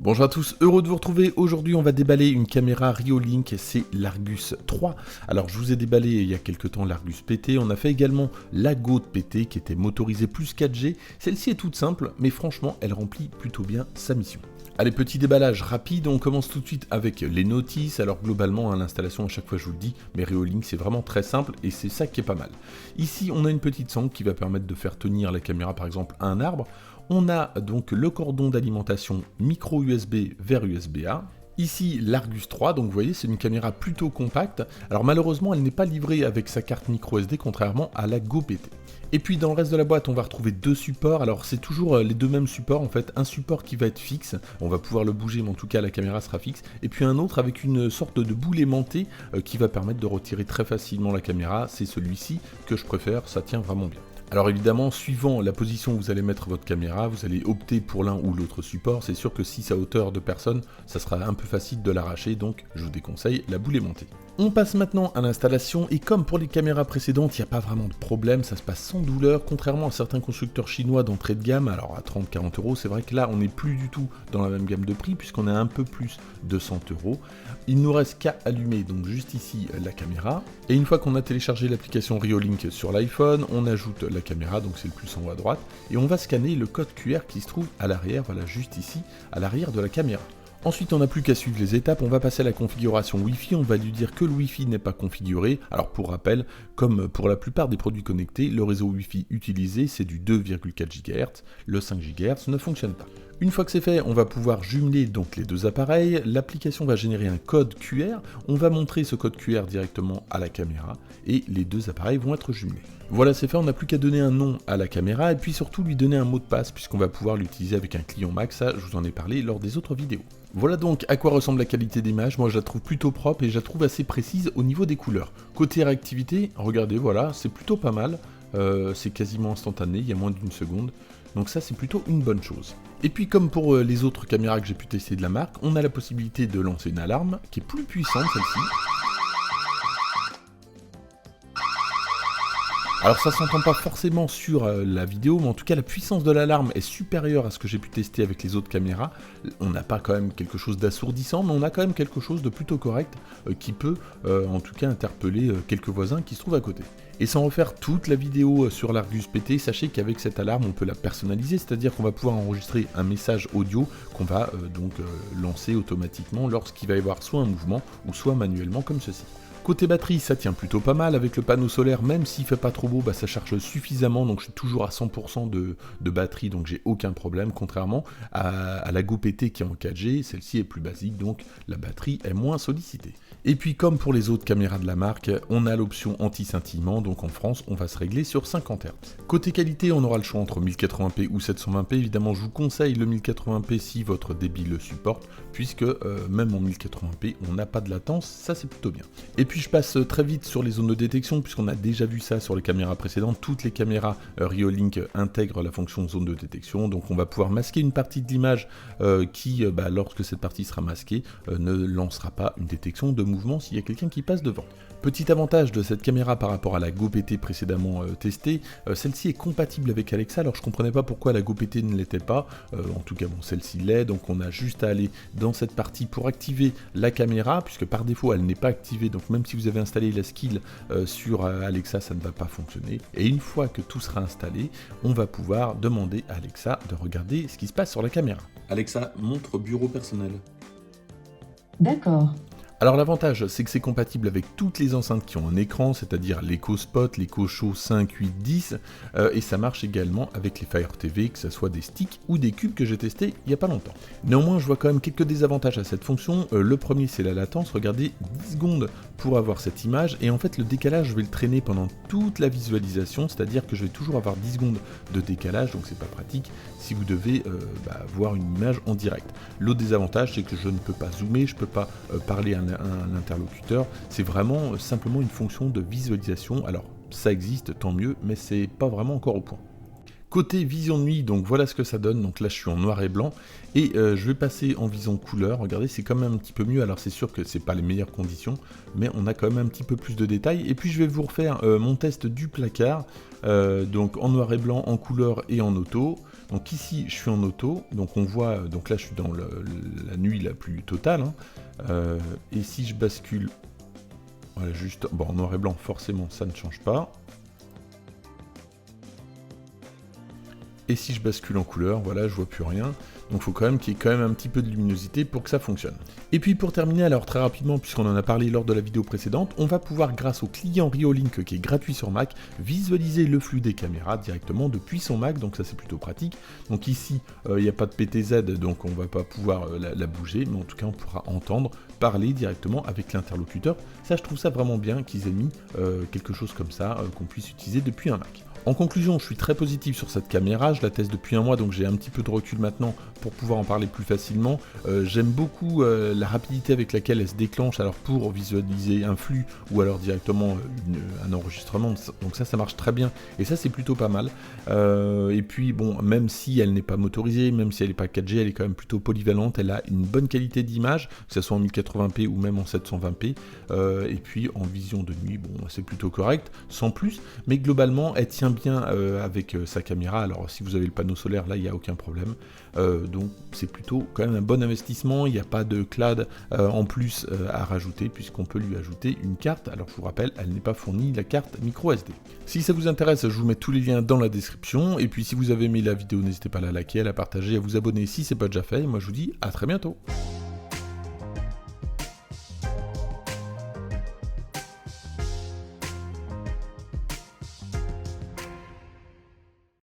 Bonjour à tous, heureux de vous retrouver. Aujourd'hui on va déballer une caméra Reolink, c'est l'Argus 3. Alors je vous ai déballé il y a quelques temps l'Argus PT, on a fait également la Go PT qui était motorisée plus 4G. Celle-ci est toute simple, mais franchement elle remplit plutôt bien sa mission. Allez, petit déballage rapide, on commence tout de suite avec les notices. Alors globalement, l'installation à chaque fois je vous le dis, mais Reolink c'est vraiment très simple et c'est ça qui est pas mal. Ici on a une petite sangle qui va permettre de faire tenir la caméra par exemple à un arbre. On a donc le cordon d'alimentation micro USB vers USB-A. Ici l'Argus 3, donc vous voyez c'est une caméra plutôt compacte. Alors malheureusement elle n'est pas livrée avec sa carte micro SD contrairement à la Go PT. Et puis dans le reste de la boîte on va retrouver deux supports, alors c'est toujours les deux mêmes supports en fait, un support qui va être fixe, on va pouvoir le bouger mais en tout cas la caméra sera fixe, et puis un autre avec une sorte de boule aimantée qui va permettre de retirer très facilement la caméra, c'est celui-ci que je préfère, ça tient vraiment bien. Alors évidemment, suivant la position où vous allez mettre votre caméra, vous allez opter pour l'un ou l'autre support. C'est sûr que si c'est à hauteur de personne, ça sera un peu facile de l'arracher, donc je vous déconseille la boule aimantée. On passe maintenant à l'installation, et comme pour les caméras précédentes, il n'y a pas vraiment de problème, ça se passe sans douleur, contrairement à certains constructeurs chinois d'entrée de gamme, alors à 30-40 €, c'est vrai que là on n'est plus du tout dans la même gamme de prix, puisqu'on est un peu plus de 100 €. Il nous reste qu'à allumer donc juste ici la caméra, et une fois qu'on a téléchargé l'application Reolink sur l'iPhone, on ajoute la caméra, donc c'est le plus en haut à droite, et on va scanner le code QR qui se trouve à l'arrière, voilà juste ici, à l'arrière de la caméra. Ensuite, on n'a plus qu'à suivre les étapes, on va passer à la configuration Wi-Fi, on va lui dire que le Wi-Fi n'est pas configuré. Alors pour rappel, comme pour la plupart des produits connectés, le réseau Wi-Fi utilisé c'est du 2,4 GHz, le 5 GHz ne fonctionne pas. Une fois que c'est fait, on va pouvoir jumeler donc les deux appareils, l'application va générer un code QR, on va montrer ce code QR directement à la caméra, et les deux appareils vont être jumelés. Voilà, c'est fait, on n'a plus qu'à donner un nom à la caméra, et puis surtout lui donner un mot de passe, puisqu'on va pouvoir l'utiliser avec un client Mac, ça je vous en ai parlé lors des autres vidéos. Voilà donc à quoi ressemble la qualité d'image, moi je la trouve plutôt propre et je la trouve assez précise au niveau des couleurs. Côté réactivité, regardez, voilà, c'est plutôt pas mal, c'est quasiment instantané, il y a moins d'une seconde, donc ça c'est plutôt une bonne chose. Et puis comme pour les autres caméras que j'ai pu tester de la marque, on a la possibilité de lancer une alarme qui est plus puissante celle-ci. Alors ça s'entend pas forcément sur la vidéo, mais en tout cas la puissance de l'alarme est supérieure à ce que j'ai pu tester avec les autres caméras. On n'a pas quand même quelque chose d'assourdissant, mais on a quand même quelque chose de plutôt correct qui peut en tout cas interpeller quelques voisins qui se trouvent à côté. Et sans refaire toute la vidéo sur l'Argus PT, sachez qu'avec cette alarme on peut la personnaliser, c'est-à-dire qu'on va pouvoir enregistrer un message audio qu'on va lancer automatiquement lorsqu'il va y avoir soit un mouvement ou soit manuellement comme ceci. Côté batterie, ça tient plutôt pas mal avec le panneau solaire, même s'il fait pas trop beau, ça charge suffisamment, donc je suis toujours à 100% de batterie, donc j'ai aucun problème, contrairement à la Go PT qui est en 4G, celle-ci est plus basique, donc la batterie est moins sollicitée. Et puis comme pour les autres caméras de la marque, on a l'option anti-scintillement, donc en France on va se régler sur 50 Hz. Côté qualité, on aura le choix entre 1080p ou 720p, évidemment je vous conseille le 1080p si votre débit le supporte, puisque même en 1080p on n'a pas de latence, ça c'est plutôt bien. Et puis je passe très vite sur les zones de détection, puisqu'on a déjà vu ça sur les caméras précédentes, toutes les caméras Reolink intègrent la fonction zone de détection, donc on va pouvoir masquer une partie de l'image qui, lorsque cette partie sera masquée, ne lancera pas une détection de mouvement s'il y a quelqu'un qui passe devant. Petit avantage de cette caméra par rapport à la Go PT précédemment testée, celle-ci est compatible avec Alexa, alors je comprenais pas pourquoi la Go PT ne l'était pas, en tout cas bon celle-ci l'est, donc on a juste à aller dans cette partie pour activer la caméra, puisque par défaut elle n'est pas activée, donc même si vous avez installé la skill sur Alexa ça ne va pas fonctionner, et une fois que tout sera installé, on va pouvoir demander à Alexa de regarder ce qui se passe sur la caméra. Alexa, montre bureau personnel. D'accord. Alors l'avantage, c'est que c'est compatible avec toutes les enceintes qui ont un écran, c'est-à-dire l'Echo Spot, l'Echo Show 5, 8, 10, et ça marche également avec les Fire TV, que ce soit des sticks ou des cubes que j'ai testés il n'y a pas longtemps. Néanmoins, je vois quand même quelques désavantages à cette fonction. Le premier, c'est la latence, regardez, 10 secondes pour avoir cette image, et en fait le décalage, je vais le traîner pendant toute la visualisation, c'est-à-dire que je vais toujours avoir 10 secondes de décalage, donc c'est pas pratique si vous devez voir une image en direct. L'autre désavantage, c'est que je ne peux pas zoomer, je ne peux pas parler à un interlocuteur, c'est vraiment simplement une fonction de visualisation. Alors ça existe, tant mieux, mais c'est pas vraiment encore au point. Côté vision nuit, donc voilà ce que ça donne, donc là je suis en noir et blanc, et je vais passer en vision couleur, regardez c'est quand même un petit peu mieux, alors c'est sûr que c'est pas les meilleures conditions, mais on a quand même un petit peu plus de détails, et puis je vais vous refaire mon test du placard, donc en noir et blanc, en couleur et en auto. Donc ici, je suis en auto, donc on voit, donc là je suis dans la nuit la plus totale, hein. Et si je bascule, voilà, juste, bon, en noir et blanc, forcément, ça ne change pas. Et si je bascule en couleur, voilà, je vois plus rien. Donc il faut quand même qu'il y ait quand même un petit peu de luminosité pour que ça fonctionne. Et puis pour terminer, alors très rapidement, puisqu'on en a parlé lors de la vidéo précédente, on va pouvoir, grâce au client Riolink qui est gratuit sur Mac, visualiser le flux des caméras directement depuis son Mac, donc ça c'est plutôt pratique. Donc ici, il n'y a pas de PTZ, donc on va pas pouvoir la bouger, mais en tout cas on pourra entendre, parler directement avec l'interlocuteur. Ça, je trouve ça vraiment bien qu'ils aient mis quelque chose comme ça, qu'on puisse utiliser depuis un Mac. En conclusion, je suis très positif sur cette caméra, je la teste depuis un mois, donc j'ai un petit peu de recul maintenant pour pouvoir en parler plus facilement. J'aime beaucoup la rapidité avec laquelle elle se déclenche, alors pour visualiser un flux ou alors directement un enregistrement, donc ça marche très bien, et ça c'est plutôt pas mal. Et puis bon, même si elle n'est pas motorisée, même si elle n'est pas 4G, elle est quand même plutôt polyvalente, elle a une bonne qualité d'image, que ce soit en 1080p ou même en 720p, et puis en vision de nuit, bon c'est plutôt correct, sans plus, mais globalement elle tient bien avec sa caméra. Alors si vous avez le panneau solaire, là il n'y a aucun problème, donc c'est plutôt quand même un bon investissement. Il n'y a pas de CLAD en plus à rajouter, puisqu'on peut lui ajouter une carte. Alors je vous rappelle, elle n'est pas fournie, la carte micro SD. Si ça vous intéresse, je vous mets tous les liens dans la description, et puis si vous avez aimé la vidéo, n'hésitez pas à la liker, à la partager, à vous abonner si ce n'est pas déjà fait. Moi je vous dis à très bientôt.